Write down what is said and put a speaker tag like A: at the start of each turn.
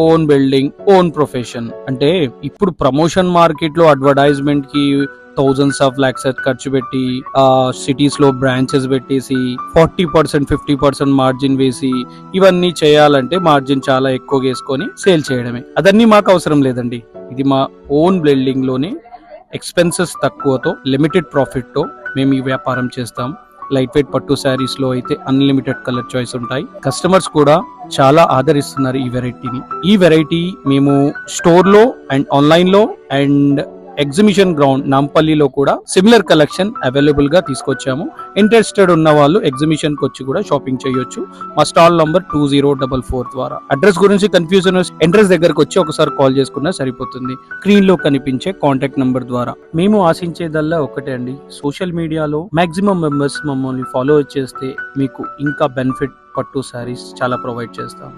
A: Own building, own profession. అంటే ఇప్పుడు promotion market లో అడ్వర్టైజ్మెంట్ కి థౌజండ్స్ ఆఫ్ లాక్స్ ఖర్చు పెట్టి సిటీస్ లో బ్రాంచెస్ పెట్టేసి 40% 50% మార్జిన్ వేసి ఇవన్నీ చేయాలంటే మార్జిన్ చాలా ఎక్కువ వేసుకొని సేల్ చేయడమే. అదన్నీ మాకు అవసరం లేదండి. ఇది మా ఓన్ బిల్డింగ్ లోనే ఎక్స్పెన్సెస్ తక్కువతో లిమిటెడ్ ప్రాఫిట్ తో మేము ఈ వ్యాపారం చేస్తాం. లైట్ వెయిట్ పట్టు శారీస్ లో అయితే అన్లిమిటెడ్ కలర్ చాయిస్ ఉంటాయి. కస్టమర్స్ కూడా చాలా ఆదరిస్తున్నారు ఈ వెరైటీని. ఈ వెరైటీ మేము స్టోర్ లో అండ్ ఆన్లైన్ లో అండ్ ఎగ్జిబిషన్ గ్రౌండ్ నాంపల్లిలో కూడా సిమిలర్ కలెక్షన్ అవైలబుల్ గా తీసుకొచ్చాము. ఇంట్రెస్టెడ్ ఉన్న వాళ్ళు ఎగ్జిబిషన్ కి వచ్చి కూడా షాపింగ్ చేయొచ్చు. మా స్టాల్ నంబర్ 2044 ద్వారా. అడ్రస్ గురించి కన్ఫ్యూజన్ ఎంట్రెన్స్ దగ్గరకు వచ్చి ఒకసారి కాల్ చేసుకున్నా సరిపోతుంది. స్క్రీన్ లో కనిపించే కాంటాక్ట్ నంబర్ ద్వారా. మేము ఆశించేదల్లా ఒకటే అండి, సోషల్ మీడియాలో మాక్సిమం మెంబర్స్ మమ్మల్ని ఫాలో చేస్తే మీకు ఇంకా బెనిఫిట్ పట్టు శారీస్ చాలా ప్రొవైడ్ చేస్తాం.